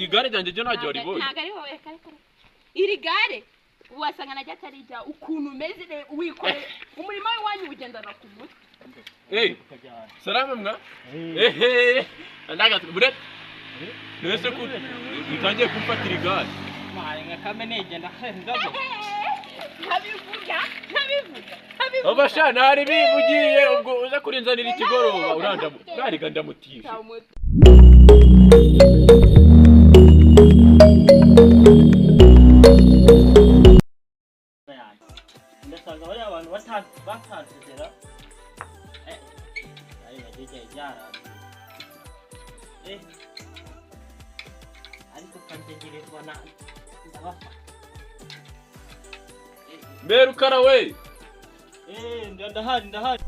igare ryanjye ryo ntajya waribonye ntago ari wowe kare iri gare wasanga najya atarija ukuntu umeze wikore umurimo w'iwanyu ugendana ku mutwe salama mwa ndaga bure nese ko utangiye kumfatira igare mari nka kamenege ndahendazo ntabivuga obasha nari bivugiye ubwo uza kurinzanira ikigoroba urandamo bwariga ndamutisha ndasanga bari abantu batanzera ari bagiye yara ariko kantegerezwa na ndabafa Merukara we ndahari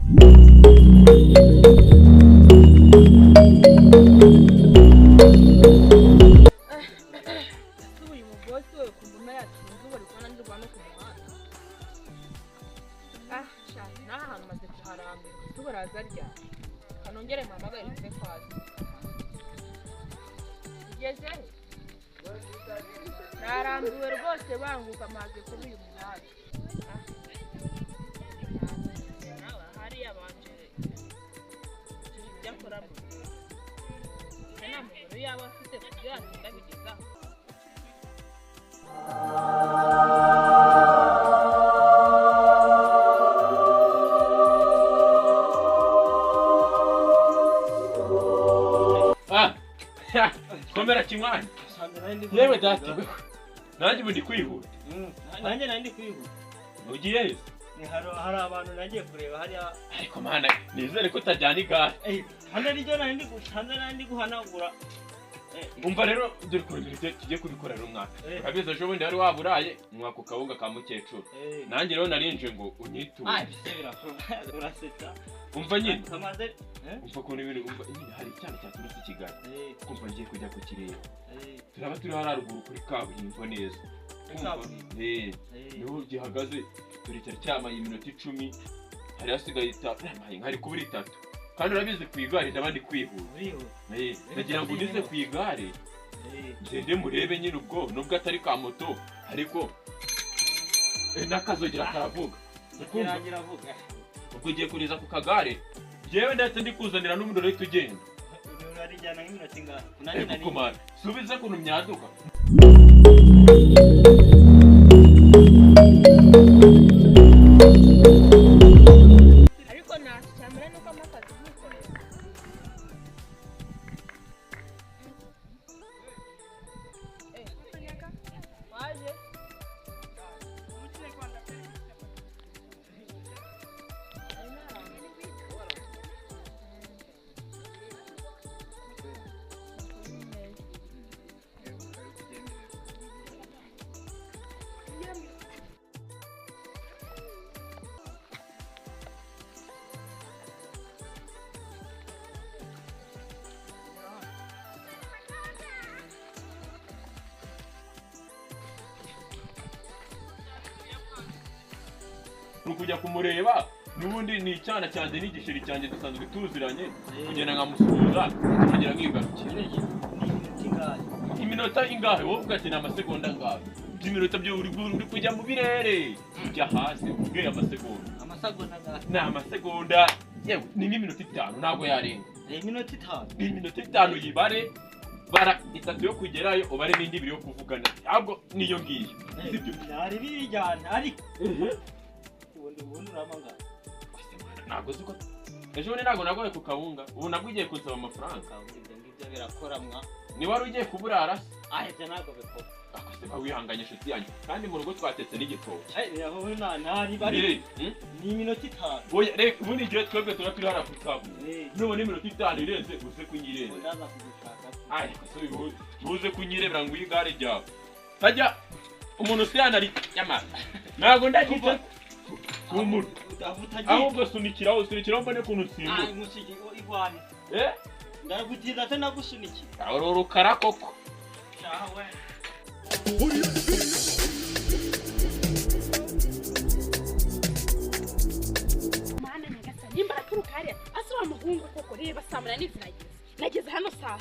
uyu mugozi we kumuma yatunze bari kubona ndirwa no kumuhanda shaka naha hantu maze kuharambira tubaraza rya kanongere mpamagare nze kwazi ugeze narambiwe rwose banguka maze kuri uyu muhanda hari abanje yakora namubero yaba afite kugira ngo ndabigeza komera kimwana yewe dati nanjye ubu ndi kwihuta nanjye nandi kwihuta ugiye hari abantu nagiye kureba hariya ariko mana nizere ko utajyana igare hano ryo nandi guhanagura umva rero dore ko tugiye kubikorera umwaka urabizi ejo bundi wari waburaye umwaka ukawunga ka mukecuru nanjye rero narinje ngo unyiture urasetsa umva nyine umva ukuntu ibintu umva nyine hari icyana cyaturutse i Kigali kumva ngiye kujya ku kirere turaba turi haruguru kuri kaburimbo neza niho gihagaze turicara cyamaye iminota 10 hari hasigaye nkari kubura 3 kandi urabizi ku igare ndabandi kwihuza ndagira ngo ndize ku igare ngende murebe nyine ubwo nubwo atari ka moto ariko nakazogira karavuga ubwo ugiye kuriza ku kagare yewe ndetse ndikuzanira n'umundo rero tugenda urarijyana nk'iminota ingahe nanjye kumara subize kuntu myaduka ariko nacyamara nuko amakazi n'ikorera Makanyaga waje kujya kumureba nubundi ni icyana cyanjye n'igisheri cyanjye dusanzwe tuziranye kugenda nkamusuhuza tukagira nk'igarukira iminota ingahe wowe ugakina amasegonda ngahe iminota byo uri kujya mu birere ujya hasi ubwe amasegonda ni amasegonda yewe ni nk'iminota 5 ntabwo yarenga ni iminota 5 yibare bara 3 yo kugerayo ubare n'indi 2 yo kuvugana ahubwo niyo ngiyo sibyo yari bijyana ariko ubundi uramanga ntabwo ziko ejo bundi ntabwo nagoye ku kawunga ubu nagugiye kunsaba amafaranga ngibyo birakoramwa ni wari ugiye kuburara ahetse ntabwo bikora akose wihanganye inshuti yanjye kandi mu rugo twatetse n'igitoki yaho ntari bari ni iminota 5 oya reka ubundi igihe twebwe tuba turi hara ku kabu nubona iminota 5 irenze uze kunyireba ndaza kugushaka ariko so uze kunyirebera ngo igare ryawe tajya umuntu usiyana ari nyamara ntabwo ndagize umuntu ahubwo sunikiraho mbone kuntu nsimbuka musiki igwane ndagutiza ate nagusuniki aroro karakoko cyawe mana nyagasani nimba turuka hariya asura muhungu koko reba saa 8 nageze hano saa 6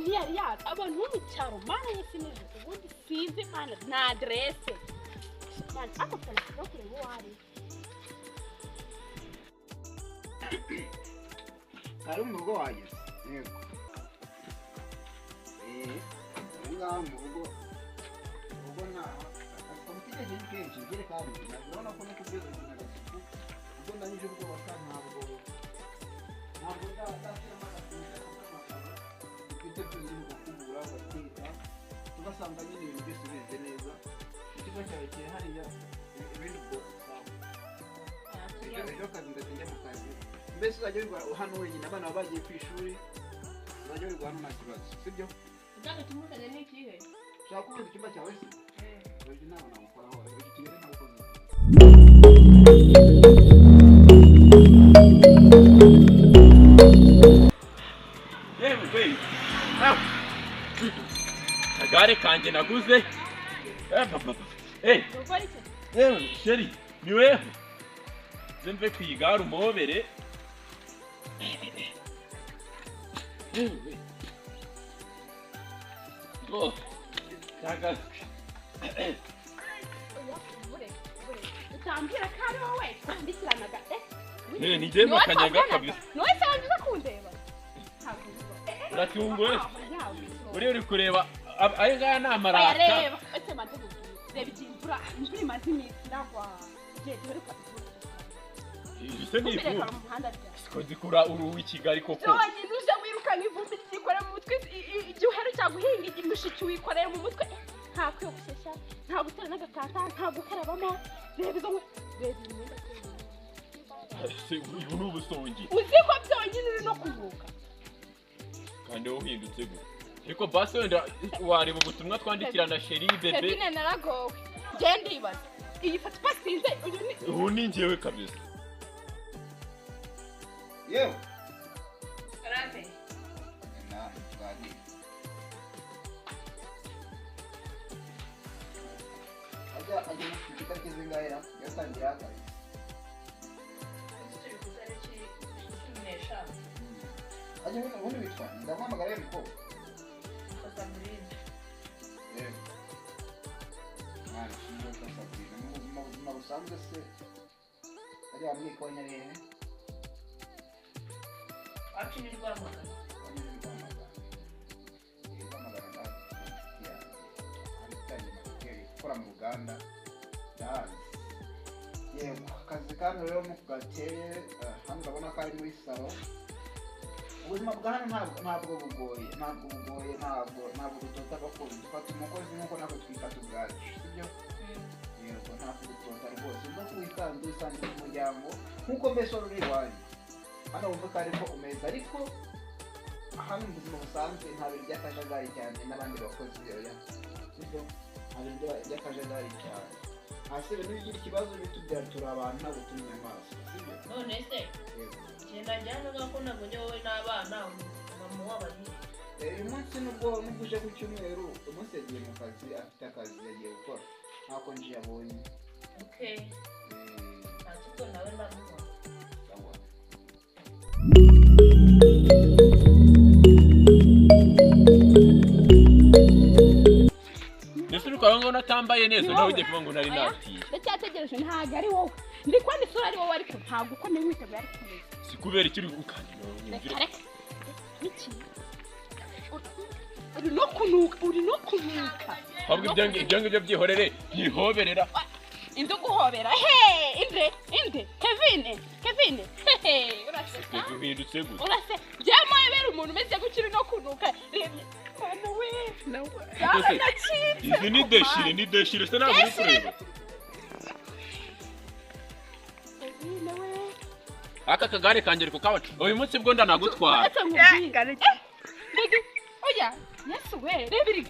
ntiyari yazi abantu bo mu cyaro mana yesi nijoro ubundi sinzi mana na adresse mana akafana no kureba uwo ari ari mu rugo wageze yego ngaho mu rugo nta komite kenshi ngere kandi urabona ko no kubweza n'agasuku ubwo ndanyije ubwoba kandi ntabwo ndashyira amakuru ufite byinshi mu gukubura ugateka tugasanga nyine ibintu byose bimeze neza ikigo cyawe kiri hariya ibindi bwose ejo kazi ndajya mu kazi mbese uzajya wirirwa hano wenyine abana baba bagiye ku ishuri uzajya wirirwa hano nta kibazo sibyo Uganda tumukanye n'ikihe ushaka kuvuga icyumba cyawe se ejo inama namukoraho iki kigali ntabwo Agare kanje naguze. Sheri, ni wewe? Zemve kwigara umobere. Oh. Taga. Utambira kare wowe twandikiranaga Ni je Makanyaga kabisa. Nowe sanze kundeba. Uratunguwe? Uri kureba ayo ngaya ni amarata. Reba, ese maze reba ikimvura imvura imaze iminsi iragwa. Je dore ko Ise ni ifu. Siko zikura uruhu Kigali koko. None nuje wirukana ivumbi zikora mu mutwe igihe uhera cyaguhinga imushiki wikoreye mu mutwe. Nta kwiyogoshesha, nta gutera n'agakata, nta gukarabamo. Reba izo reba imyenda. Ubu ni ubusongi. Uziko byonyine uri no kuvuka. Kandi uhindutse gute? Ariko basi wenda wareba ubutumwa twandikirana Sheri bebe. Kevin naragowe. Je ndibaza. Iyi foto pasinze ubu ni njyewe kabisa. yewe Karate. na gadi ajya itariki zingahe yatangira akazi ajya ubundi witwa ndamuhamagara ye mukobwa mwana shingo kasabira mu buzima busanzwe se ajya mwiko nyarene Acinirwa amagana. Kora mu Uganda ndahazi yego akazi kandi rero mu gateye hano ndabona ko ari muri salo ubuzima bwa hano ntabwo bugoye ntabwo dutota bakuru dufata umukozi nk'uko ntabwo twifata ubwacu sibyo yego ntabwo dutota rwose ubwo wisanze mu muryango nk'uko mbese wari uri iwanyu hano wumva ko ariko umeze ariko hano mu buzima busanzwe nta bintu by'akajagari cyane n'abandi bakozi oya sibyo nta bintu by'akajagari cyane hasi rero iyo ugira ikibazo bitubwira turi abantu ntabwo turi inyamaswa sibyo none se genda njyana ko ntabwo njye wowe n'abana mama w'abariye uyu munsi nubwo uje ku cyumweru umunsi yagiye mu kazi afite akazi yagiye gukora ntako nje yabonye okay nta kigo nawe ndamubona Nese ukaba ngo natambaye neza nawe ugiye kuvuga ngo nari natiye. Ndacyategereje ntago ari wowe. Ndi kwandi sura ari wowe ariko ntago uko ni witeguye ari kumeze. Sikubera ikiri gukandira nyumvire. Iki? Uri no kunuka. Ahubwo ibyo ngibyo byihorere yihoberera. Inde guhobera. Inde. Kevin. Uraseka. Uhindutse gute? Urase. Byamaye bera umuntu umeze gukiri no kunuka. Izi ni deshire se ntabwo uri kureba. Aka kagare kanjye ariko kabona uyu munsi bwo ndanagutwara. Oya, yesu we, rebiri.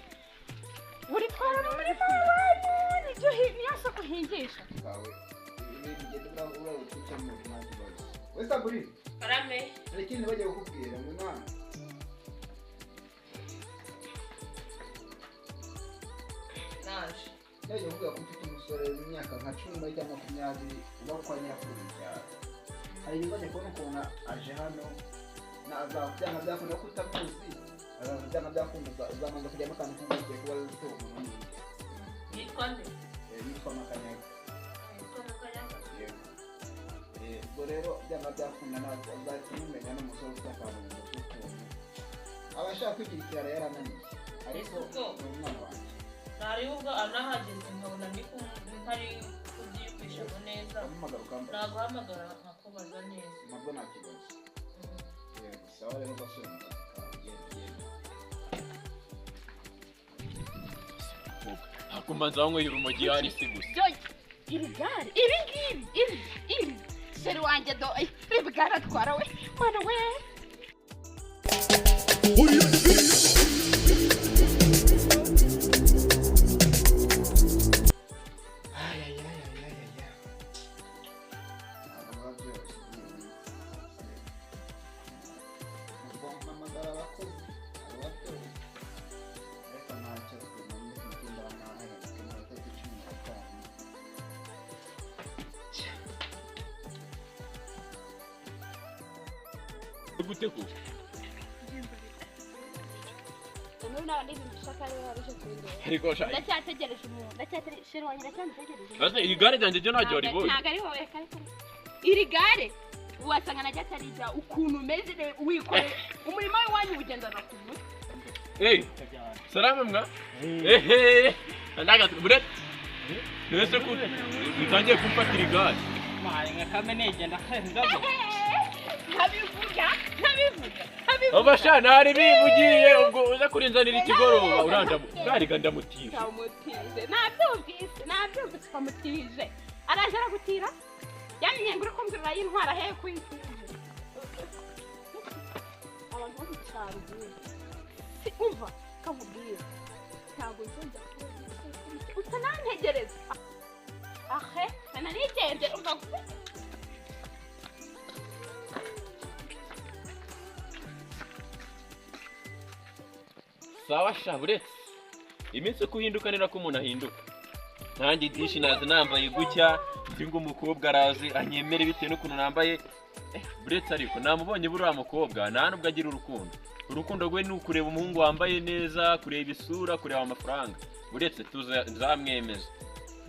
Uri twara muri mabani, nibyo hinyasa kuhingisha. kawe ibintu bigenda utuca mu kibazo wese aguri karame hari ikindi bagiye kukubwira ngo mwana naje yagiye kuvuga ko ufite umusore w'imyaka nka 10 cyangwa 20 uba kwa nyirakuru cyane hari ibibazo kubona ukuntu aje hano naza byanga byakunda ko utamuzi byana byakunda uzamaze kujyamo akantu k'umugiye kuba ufite umuntu yitwa nde yitwa Makanyaga yitwa Makanyaga ubwo rero byana byakunda ntabwo azahita umumenya n'umusore ufite akantu mu mutwe ukuntu aba ashaka kwigira ikirara yarananiye ariko ni umwana wanjye ntari ubwo anahageze nkabona ntari kubyiyumvishamo neza naguhamagara nkakubaza neza nabwo nta kibazo sawa rero basore mu kazi hakumanza wanyweye urumogi hari si gusa iri gare iri seri wanjye do iri gare atwara we mwana we gute ko nuna ndi bishaka rero arije kundo ariko sha ndacyategereje umuntu ndacyategereje wanjye ndacyategereje ase iri gare ryanjye ryo ntajya waribonye ntago ari wowe kare iri gare wasanga najya tarija ukuntu meze wikore umurimo wanyu ugendana ku mutwe salama mwa ndaga bure nese ko bitangiye kumfatira igare mari nka kamene igenda ndazo ntabivuga abasha ntari bivugiye ubwo uza kurinzanira ikigoroba uranja bwariga ndamutije nabyumvise ukamutije araje aragutira yamenye ngo uri kumbwira y'intwara he kwitije abantu bo mu cyaro si umva kamubwira ntabwo nzongera utanantegereza ahe nananigenze umva sawa shabure iminsi uko uhindukanira ko umuntu ahinduka nanjye dishi nazi nambaye gutya ndi ngo umukobwa arazi anyemere bitewe n'ukuntu nambaye buretse ariko namubonye buriya mukobwa nta nubwo agira urukundo rwe ni ukureba umuhungu wambaye neza kureba isura kureba amafaranga buretse nzamwemeza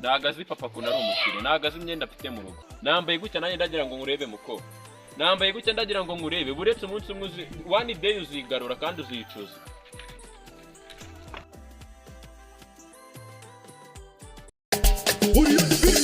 ntago azi papa kuntu ari umukire ntago azi imyenda afite mu rugo nambaye gutya nanjye ndagira ngo nkurebe mukobwa nambaye gutya ndagira ngo nkurebe buretse umunsi umwe one day uzigarura kandi uzicuza What do you